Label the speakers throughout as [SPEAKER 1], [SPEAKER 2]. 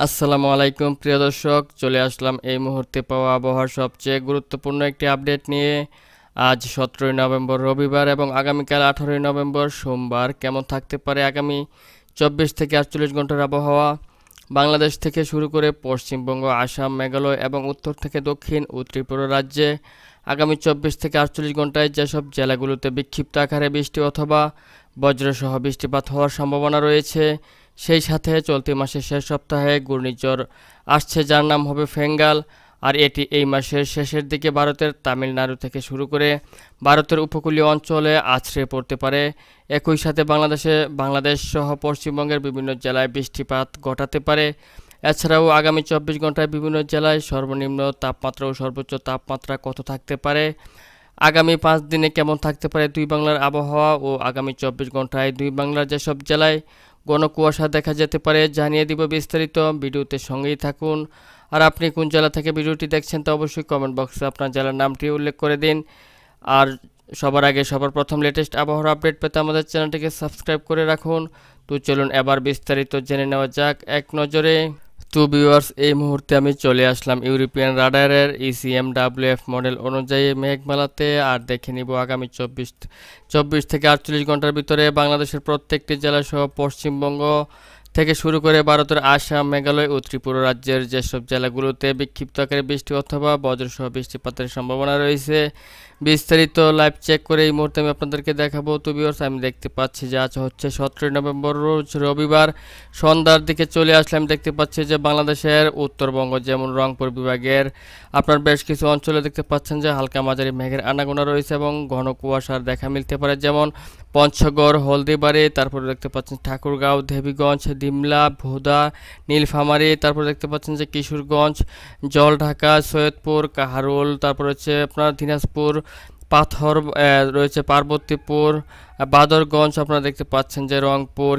[SPEAKER 1] আসসালামু আলাইকুম প্রিয় দর্শক, চলে আসলাম এই মুহূর্তে পাওয়া আবহাওয়ার সবচেয়ে গুরুত্বপূর্ণ একটি আপডেট নিয়ে। আজ 17ই নভেম্বর রবিবার এবং আগামীকাল 18ই নভেম্বর সোমবার কেমন থাকতে পারে আগামী 24 থেকে 48 ঘন্টার আবহাওয়া। বাংলাদেশ থেকে শুরু করে পশ্চিমবঙ্গ, আসাম, মেঘালয় এবং উত্তর থেকে দক্ষিণ ও ত্রিপুরা রাজ্যে আগামী 24 থেকে 48 ঘন্টায় যেসব জেলাগুলোতে বিক্ষিপ্ত আকারে বৃষ্টি অথবা বজ্রসহ বৃষ্টিপাত হওয়ার সম্ভাবনা রয়েছে, সেই সাথে চলতি মাসের শেষ সপ্তাহে ঘূর্ণিঝড় আসছে যার নাম হবে ফেঙ্গাল। আর এটি এই মাসের শেষের দিকে ভারতের তামিলনাড়ু থেকে শুরু করে ভারতের উপকূলীয় অঞ্চলে আছড়ে পড়তে পারে। একই সাথে বাংলাদেশ সহ পশ্চিমবঙ্গের বিভিন্ন জেলায় বৃষ্টিপাত ঘটাতে পারে। এছাড়াও আগামী 24 ঘন্টায় বিভিন্ন জেলায় সর্বনিম্ন তাপমাত্রা ও সর্বোচ্চ তাপমাত্রা কত থাকতে পারে, আগামী 5 দিনে কেমন থাকতে পারে দুই বাংলার আবহাওয়া ও আগামী 24 ঘন্টায় দুই বাংলার যেসব জেলায় ঘন কুয়াশা দেখা যেতে পারে জানিয়ে দিব বিস্তারিত। ভিডিওতে সঙ্গেই থাকুন। আর আপনি কোন জেলা থেকে ভিডিওটি দেখছেন তা অবশ্যই কমেন্ট বক্সে আপনার জেলার নামটি উল্লেখ করে দিন। আর সবার আগে সবার প্রথম লেটেস্ট আবহাওয়ার আপডেট পেতে আমাদের চ্যানেলটিকে সাবস্ক্রাইব করে রাখুন। তো চলুন এবার বিস্তারিত জেনে নেওয়া যাক এক নজরে। তো ভিউয়ার্স, এই মুহূর্তে আমি চলে আসলাম ইউরোপিয়ান রাডারের ECMWF মডেল অনুযায়ী মেঘমালাতে। আর দেখে নিব আগামী 24 থেকে 48 ঘন্টার ভিতরে বাংলাদেশের প্রত্যেকটি জেলা সহ পশ্চিমবঙ্গ থেকে শুরু করে ভারতের আসাম, মেঘালয় ও ত্রিপুরা রাজ্যের যেসব জেলাগুলোতে বিক্ষিপ্ত আকারে বৃষ্টি অথবা বজ্রসহ বৃষ্টিপাতের সম্ভাবনা রয়েছে। বিস্তারিত লাইভ চেক করে এই মুহূর্তে আমি আপনাদেরকে দেখাবো। তো ভিউয়ার্স, আমি দেখতে পাচ্ছি যে আজ হচ্ছে 17 নভেম্বর রোজ রবিবার সন্ধ্যার দিকে চলে আসলে আমি দেখতে পাচ্ছি যে বাংলাদেশের উত্তরবঙ্গ যেমন রংপুর বিভাগের আপনার বেশ কিছু অঞ্চলে দেখতে পাচ্ছেন যে হালকা মাঝারি মেঘের আনাগোনা রয়েছে এবং ঘন কুয়াশার দেখা মিলতে পারে, যেমন পঞ্চগড়, হলদিবাড়ি, তারপরে দেখতে পাচ্ছেন ঠাকুরগাঁও, দেবীগঞ্জ, ডিমলা, ভোদা, নীলফামারী, তারপরে দেখতে পাচ্ছেন যে কিশোরগঞ্জ, জলঢাকা, সৈয়দপুর, কাহারোল, তারপর হচ্ছে আপনার দিনাজপুর, পাথর রয়েছে পার্বতীপুর, বাদরগঞ্জ, আপনারা দেখতে পাচ্ছেন যে রংপুর,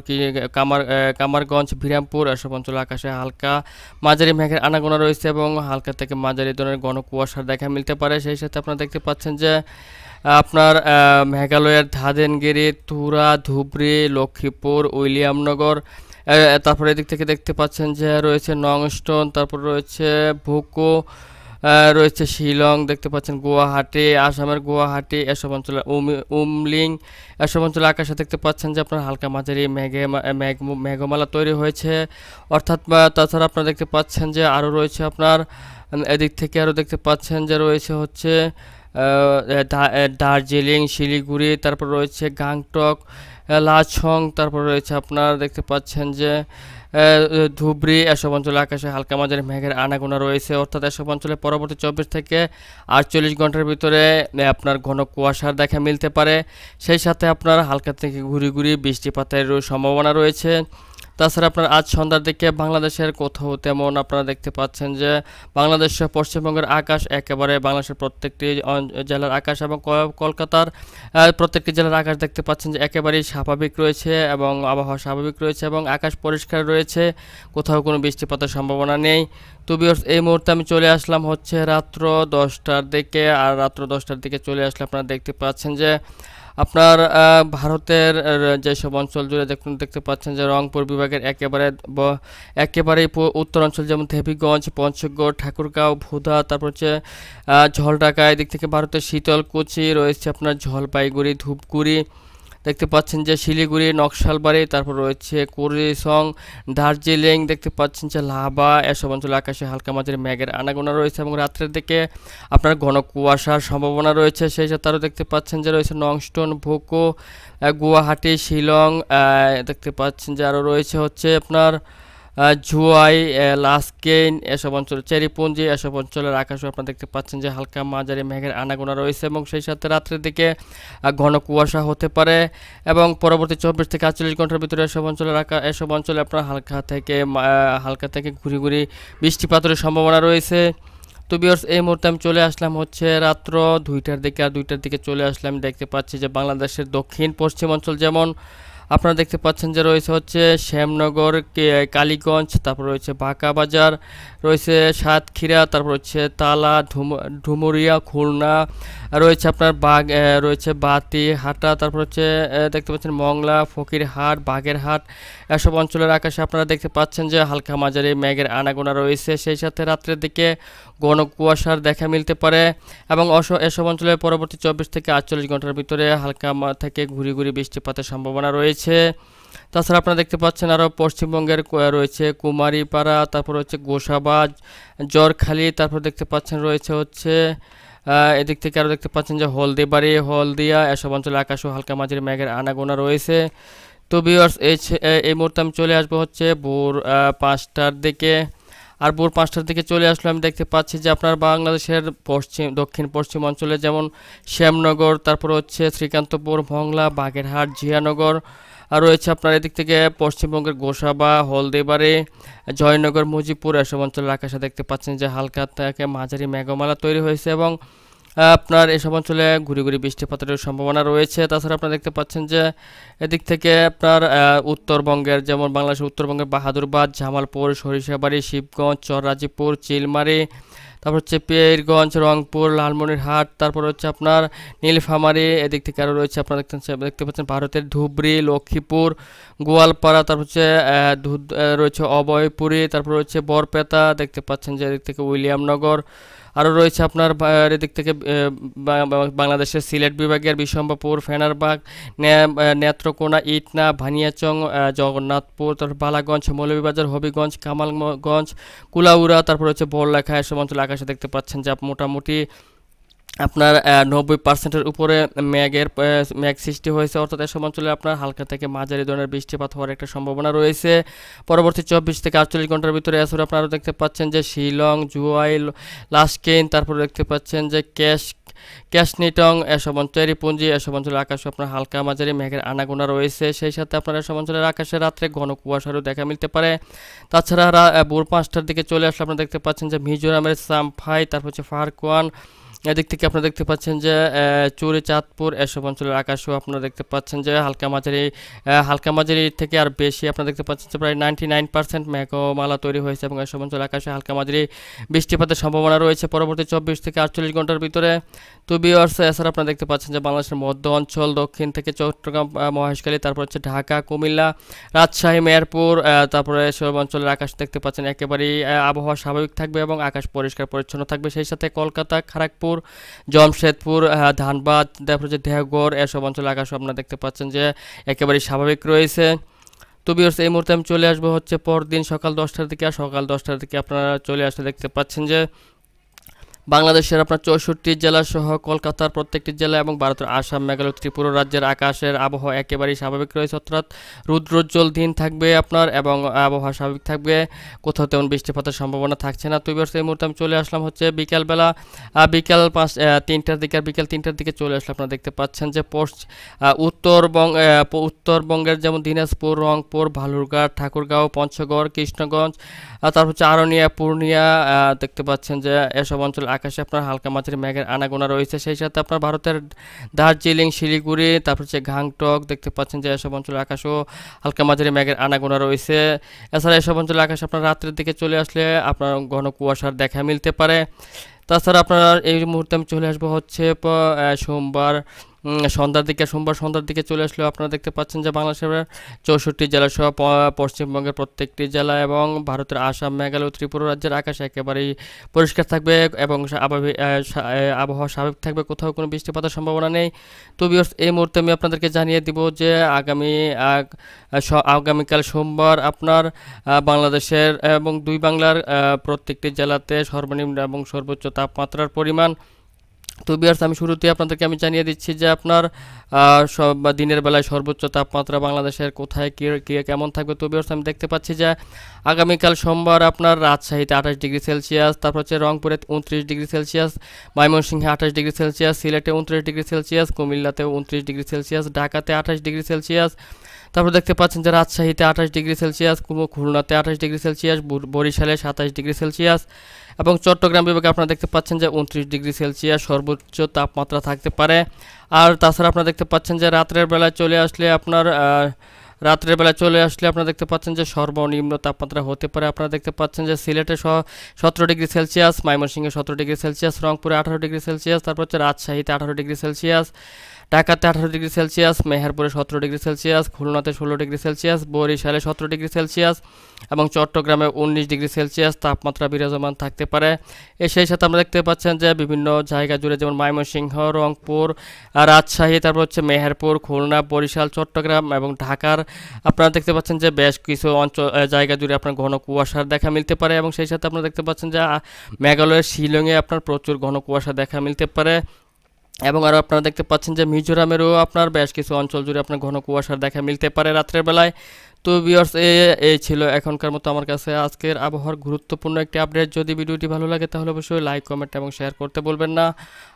[SPEAKER 1] কামারগঞ্জ, বিরামপুর এসব অঞ্চলে আকাশে হালকা মাঝারি মেঘের আনাগোনা রয়েছে এবং হালকা থেকে মাঝারি ধরনের ঘন কুয়াশার দেখা মিলতে পারে। সেই সাথে আপনারা দেখতে পাচ্ছেন যে আপনার মেঘালয়ের ধাদেনগিরি, তুরা, ধুবড়ি, লক্ষ্মীপুর, উইলিয়ামনগর, তারপরে এদিক থেকে দেখতে পাচ্ছেন যে রয়েছে নংস্টন, তারপর রয়েছে ভুকো, রয়েছে শিলং, দেখতে পাচ্ছেন গুয়াহাটি, আসামের গুয়াহাটি এসব অঞ্চলে উমলিং এসব অঞ্চলে আকাশে দেখতে পাচ্ছেন যে আপনার হালকা মাঝারি মেঘমালা তৈরি হয়েছে। অর্থাৎ তাছাড়া আপনারা দেখতে পাচ্ছেন যে আরও রয়েছে আপনার এদিক থেকে আরও দেখতে পাচ্ছেন যে রয়েছে হচ্ছে দার্জিলিং, শিলিগুড়ি, তারপর রয়েছে গাংটক, লাচং, তারপর রয়েছে আপনার দেখতে পাচ্ছেন যে ধুবড়ি এসব অঞ্চলে আকাশে হালকা মাঝারি মেঘের আনাগোনা রয়েছে। অর্থাৎ এসব অঞ্চলে পরবর্তী 24 থেকে 48 ঘন্টার ভিতরে আপনার ঘন কুয়াশার দেখা মিলতে পারে। সেই সাথে আপনার হালকা থেকে ঘুরি বৃষ্টিপাতের সম্ভাবনা রয়েছে। তাছাড়া আপনার আজ সন্ধ্যার দিকে বাংলাদেশের কোথাও তেমন আপনারা দেখতে পাচ্ছেন যে বাংলাদেশ পশ্চিমবঙ্গের আকাশ একেবারে বাংলাদেশের প্রত্যেকটি জেলার আকাশ এবং কলকাতার প্রত্যেকটি জেলার আকাশ দেখতে পাচ্ছেন যে একেবারেই স্বাভাবিক রয়েছে এবং আবহাওয়া স্বাভাবিক রয়েছে এবং আকাশ পরিষ্কার রয়েছে, কোথাও কোনো বৃষ্টিপাতের সম্ভাবনা নেই। তো ভিউয়ার্স, এই মুহূর্তে আমি চলে আসলাম হচ্ছে রাত্র 10টার দিকে। আর রাত্র 10টার দিকে চলে আসলে আপনারা দেখতে পাচ্ছেন যে আপনার ভারতের যেসব অঞ্চল জুড়ে দেখতে পাচ্ছেন যে রংপুর বিভাগের একেবারেই উত্তর অঞ্চল যেমন দেবীগঞ্জ, পঞ্চগড়, ঠাকুরগাঁও, ভোদা, তারপর হচ্ছে ঝলঢাকা, এদিক থেকে ভারতের শীতলকুচি রয়েছে আপনার জলপাইগুড়ি, ধূপগুড়ি, দেখতে পাচ্ছেন যে শিলিগুড়ি, নকশালবাড়ি, তারপর রয়েছে কুরিসং, দার্জিলিং, দেখতে পাচ্ছেন যে লাভা এসব অঞ্চলে আকাশে হালকা মাঝারি মেঘের আনাগোনা রয়েছে এবং রাত্রের দিকে আপনার ঘন কুয়াশার সম্ভাবনা রয়েছে। সেই সাথে আরও দেখতে পাচ্ছেন যে রয়েছে নংস্টন, ভোকো, গুয়াহাটি, শিলং, দেখতে পাচ্ছেন যে আরও রয়েছে হচ্ছে আপনার জুয়াই, লাসকেইন এসব অঞ্চল, চেরিপুঞ্জি এসব অঞ্চলের আকাশও আপনারা দেখতে পাচ্ছেন যে হালকা মাঝারি মেঘের আনাগোনা রয়েছে এবং সেই সাথে রাত্রের দিকে ঘন কুয়াশা হতে পারে এবং পরবর্তী 24 থেকে 48 ঘন্টার ভিতরে এসব অঞ্চলে আপনার হালকা থেকে ঘুরি বৃষ্টিপাতের সম্ভাবনা রয়েছে। তো ভিউয়ার্স, এই মুহূর্তে আমি চলে আসলাম হচ্ছে রাত্র 2টার দিকে। আর 2টার দিকে চলে আসলে আমি দেখতে পাচ্ছি যে বাংলাদেশের দক্ষিণ পশ্চিম অঞ্চল যেমন আপনারা দেখতে পাচ্ছেন যে রয়েছে হচ্ছে শ্যামনগর, কালীগঞ্জ, তারপর রয়েছে বাঁকা বাজার, রয়েছে সাতক্ষীরা, তারপর হচ্ছে তালা, ডুমুরিয়া, খুলনা, রয়েছে আপনার রয়েছে বাতি হাটা, তারপর হচ্ছে দেখতে পাচ্ছেন মংলা, ফকিরহাট, বাগেরহাট। এসব অঞ্চলের আকাশে আপনারা দেখতে পাচ্ছেন যে হালকা মাঝারি মেঘের আনাগোনা রয়েছে, সেই সাথে রাত্রের দিকে ঘন কুয়াশার দেখা মিলতে পারে এবং এসব অঞ্চলে পরবর্তী 24 থেকে 48 ঘন্টার ভিতরে হালকা থেকে ঘুরি ঘুরি বৃষ্টিপাতের সম্ভাবনা রয়েছে। তাছাড়া আপনারা দেখতে পাচ্ছেন আরও পশ্চিমবঙ্গের রয়েছে কুমারীপাড়া, তারপর হচ্ছে গোসাবাজ, জরখালি, তারপর দেখতে পাচ্ছেন রয়েছে হচ্ছে এদিক থেকে আরও দেখতে পাচ্ছেন যে হলদিবাড়ি, হলদিয়া, এসব অঞ্চলে আকাশও হালকা মাঝারি মেঘের আনাগোনা রয়েছে। তো ভিউয়ার্স, এই মুহূর্তে আমি চলে আসবো হচ্ছে ভোর 5টার দিকে। আর ভোর 5টার দিকে চলে আসলে আমি দেখতে পাচ্ছি যে আপনার বাংলাদেশের দক্ষিণ পশ্চিম অঞ্চলে যেমন শ্যামনগর, তারপর হচ্ছে শ্রীকান্তপুর, মংলা, বাগেরহাট, জিয়ানগর, আর রয়েছে আপনার এদিক থেকে পশ্চিমবঙ্গের গোসাবা, হলদিবাড়ি, জয়নগর, মুজিবপুর, এসব অঞ্চলের আকাশে দেখতে পাচ্ছেন যে হালকা থেকে মাঝারি মেঘমালা তৈরি হয়েছে এবং আপনার এসব অঞ্চলে ঘুরি ঘুরি বৃষ্টিপাতের সম্ভাবনা রয়েছে। তাছাড়া আপনারা দেখতে পাচ্ছেন যে এদিক থেকে আপনার উত্তরবঙ্গের যেমন বাংলাদেশের উত্তরবঙ্গের বাহাদুরবাদ, জামালপুর, সরিষাবাড়ি, শিবগঞ্জ, চররাজিপুর, চিলমারি, তারপর হচ্ছে পীরগঞ্জ, রংপুর, লালমনিরহাট, তারপর হচ্ছে আপনার নীলফামারী, এদিক থেকে আরও রয়েছে আপনারা দেখতে পাচ্ছেন ভারতের ধুবড়ি, লক্ষ্মীপুর, গোয়ালপাড়া, তারপর হচ্ছে রয়েছে অভয়পুরী, তারপর রয়েছে বরপেতা, দেখতে পাচ্ছেন যে এদিক থেকে উইলিয়ামনগর, আরও রয়েছে আপনার এদিক থেকে বাংলাদেশের সিলেট বিভাগের বিশম্বরপুর, ফেনারবাগ, নেত্রকোনা, ইটনা, ভানিয়াচং, জগন্নাথপুর, তারপর বালাগঞ্জ, মৌলভীবাজার, হবিগঞ্জ, কামালগঞ্জ, কুলাউড়া, তারপর হচ্ছে বড়লেখা, এসব অঞ্চল আকাশে দেখতে পাচ্ছেন যে মোটামুটি আপনার 90%-এর উপরে মেঘ সৃষ্টি হয়েছে, অর্থাৎ এসব অঞ্চলে আপনার হালকা থেকে মাঝারি ধরনের বৃষ্টিপাত হওয়ার একটা সম্ভাবনা রয়েছে পরবর্তী 24 থেকে 48 ঘন্টার ভিতরে। এছাড়া আপনারা দেখতে পাচ্ছেন যে শিলং, জুয়াই, লাস্কেইন, তারপর দেখতে পাচ্ছেন যে ক্যাশনিটং, এসব চেরিপুঞ্জি, এসব অঞ্চলের আকাশে আপনার হালকা মাঝারি মেঘের আনাগোনা রয়েছে, সেই সাথে আপনার এসব অঞ্চলের আকাশে রাত্রে ঘন কুয়াশারও দেখা মিলতে পারে। তাছাড়া ভোর 5টার দিকে চলে আসলে আপনারা দেখতে পাচ্ছেন যে মিজোরামের সাম্ফাই, তারপর হচ্ছে ফারকুয়ান, এদিক থেকে আপনারা দেখতে পাচ্ছেন যে চুরিচাঁদপুর, এসব অঞ্চলের আকাশও আপনারা দেখতে পাচ্ছেন যে হালকা মাঝারি থেকে আর বেশি আপনারা দেখতে পাচ্ছেন যে প্রায় 99% মেঘমালা তৈরি হয়েছে এবং এসব অঞ্চলের আকাশে হালকা মাঝারি বৃষ্টিপাতের সম্ভাবনা রয়েছে পরবর্তী 24 থেকে 48 ঘন্টার ভিতরে। তো ভিউয়ার্স, এছাড়া আপনারা দেখতে পাচ্ছেন যে বাংলাদেশের মধ্য অঞ্চল, দক্ষিণ থেকে চট্টগ্রাম, মহেশখালী, তারপর হচ্ছে ঢাকা, কুমিল্লা, রাজশাহী, মেহেরপুর, তারপরে এসব অঞ্চলের আকাশ দেখতে পাচ্ছেন একেবারেই আবহাওয়া স্বাভাবিক থাকবে এবং আকাশ পরিষ্কার পরিচ্ছন্ন থাকবে, সেই সাথে কলকাতা, খড়গপুর, জমশেদপুর, ধানবাদ, তারপর যে দেহগড়, এসব অঞ্চলে আকাশও আপনারা দেখতে পাচ্ছেন যে একেবারেই স্বাভাবিক রয়েছে। তো ভিউয়ার্স, এই মুহূর্তে আমি চলে আসবো হচ্ছে পরদিন সকাল 10টার দিকে। আর সকাল 10টার দিকে আপনারা চলে আসলে দেখতে পাচ্ছেন যে বাংলাদেশের আপনার 64 জেলা সহ কলকাতার প্রত্যেকটি জেলা এবং ভারতের আসাম, মেঘালয়, ত্রিপুরা রাজ্যের আকাশের আবহাওয়া একেবারেই স্বাভাবিক রয়েছে, অর্থাৎ রৌদ্রোজ্জ্বল দিন থাকবে আপনার এবং আবহাওয়া স্বাভাবিক থাকবে, কোথাও তেমন বৃষ্টিপাতের সম্ভাবনা থাকছে না। তো ভিউয়ার্স, এই মুহূর্তে আমি চলে আসলাম হচ্ছে বিকালবেলা, বিকাল 3টার দিকে। আর বিকাল 3টার দিকে চলে আসলে আপনারা দেখতে পাচ্ছেন যে উত্তরবঙ্গের যেমন দিনাজপুর, রংপুর, বালুরঘাট, ঠাকুরগাঁও, পঞ্চগড়, কৃষ্ণগঞ্জ, তারপর হচ্ছে আরনিয়া, পূর্ণিয়া, দেখতে পাচ্ছেন যে এসব অঞ্চল আকাশে আপনার হালকা মাঝারি মেঘের আনাগোনা রয়েছে, সেই সাথে আপনার ভারতের দার্জিলিং, শিলিগুড়ি, তারপর হচ্ছে গাংটক, দেখতে পাচ্ছেন যে এসব অঞ্চলের আকাশও হালকা মাঝারি মেঘের আনাগোনা রয়েছে। এছাড়া এসব অঞ্চলের আকাশ আপনার রাত্রের দিকে চলে আসলে আপনার ঘন কুয়াশার দেখা মিলতে পারে। তাছাড়া আপনার এই মুহূর্তে আমি চলে আসবো হচ্ছে সোমবার সন্ধ্যার দিকে চলে আসলেও আপনারা দেখতে পাচ্ছেন যে বাংলাদেশের 64 জেলা সহ পশ্চিমবঙ্গের প্রত্যেকটি জেলা এবং ভারতের আসাম, মেঘালয়, ত্রিপুরা রাজ্যের আকাশ একেবারেই পরিষ্কার থাকবে এবং আবহাওয়া স্বাভাবিক থাকবে, কোথাও কোনো বৃষ্টিপাতের সম্ভাবনা নেই। তো ভিউয়ার্স, এই মুহূর্তে আমি আপনাদেরকে জানিয়ে দিব যে আগামীকাল সোমবার আপনার বাংলাদেশের এবং দুই বাংলার প্রত্যেকটি জেলাতে সর্বনিম্ন এবং সর্বোচ্চ তাপমাত্রার পরিমাণ। তো ভিউয়ার্স, আমি শুরুতেই আপনাদেরকে জানিয়ে দিচ্ছি যে আপনার দিনের বেলায় সর্বোচ্চ তাপমাত্রা বাংলাদেশের কোথায় কেমন থাকবে। তো ভিউয়ার্স, আমি দেখতে পাচ্ছি যে আগামীকাল সোমবার আপনার রাজশাহীতে 28 ডিগ্রি সেলসিয়াস, তারপর হচ্ছে রংপুরে 29 ডিগ্রি সেলসিয়াস, ময়মনসিংহে 28 ডিগ্রি সেলসিয়াস, সিলেটে 29 ডিগ্রি সেলসিয়াস, কুমিল্লাতে 29 ডিগ্রি সেলসিয়াস, ঢাকাতে 28 ডিগ্রি সেলসিয়াস, তারপর দেখতে পাচ্ছেন যে রাজশাহীতে 28 ডিগ্রি সেলসিয়াস, খুলনাতে 28 ডিগ্রি সেলসিয়াস, বরিশালে 27 ডিগ্রি সেলসিয়াস এবং চট্টগ্রাম বিভাগে আপনারা দেখতে পাচ্ছেন যে 29 ডিগ্রি সেলসিয়াস সর্বোচ্চ তাপমাত্রা থাকতে পারে। আর তাছাড়া আপনারা দেখতে পাচ্ছেন যে রাত্রের বেলায় চলে আসলে আপনার রাত্রের বেলা চলে আসলে আপনারা দেখতে পাচ্ছেন যে সর্বনিম্ন তাপমাত্রা হতে পারে, আপনারা দেখতে পাচ্ছেন যে সিলেটে 17 ডিগ্রি সেলসিয়াস, ময়মনসিংহে 17 ডিগ্রি সেলসিয়াস, রংপুরে 18 ডিগ্রি সেলসিয়াস, তারপর হচ্ছে রাজশাহীতে 18 ডিগ্রি সেলসিয়াস, ঢাকাতে 18 ডিগ্রি সেলসিয়াস, মেহেরপুরে 17 ডিগ্রি সেলসিয়াস, খুলনাতে 16 ডিগ্রি সেলসিয়াস, বরিশালে 17 ডিগ্রি সেলসিয়াস এবং চট্টগ্রামে 19 ডিগ্রি সেলসিয়াস তাপমাত্রা বিরাজমান থাকতে পারে। সেই সাথে আমরা দেখতে পাচ্ছেন যে বিভিন্ন জায়গা জুড়ে যেমন ময়মনসিংহ, রংপুর, রাজশাহী, তারপর হচ্ছে মেহেরপুর, খুলনা, বরিশাল, চট্টগ্রাম এবং ঢাকার আপনারা দেখতে পাচ্ছেন যে বেশ কিছু অঞ্চল জায়গা জুড়ে আপনার ঘন কুয়াশার দেখা মিলতে পারে এবং সেই সাথে আপনারা দেখতে পাচ্ছেন যে মেঘালয়ের শিলংয়ে আপনার প্রচুর ঘন কুয়াশা দেখা মিলতে পারে এবং আরও আপনারা দেখতে পাচ্ছেন যে মিজোরামেরও আপনার বেশ কিছু অঞ্চল জুড়ে আপনার ঘন কুয়াশার দেখা মিলতে পারে রাত্রের বেলায়। তো ভিউয়ার্স, এই ছিল এখনকার মতো আমার কাছে আজকের আবহাওয়ার গুরুত্বপূর্ণ একটি আপডেট। যদি ভিডিওটি ভালো লাগে তাহলে অবশ্যই লাইক, কমেন্ট এবং শেয়ার করতে বলবেন না।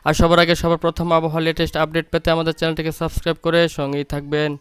[SPEAKER 1] আর সবার আগে সবার প্রথম আবহাওয়ার লেটেস্ট আপডেট পেতে আমাদের চ্যানেলটিকে সাবস্ক্রাইব করে সঙ্গেই থাকবেন।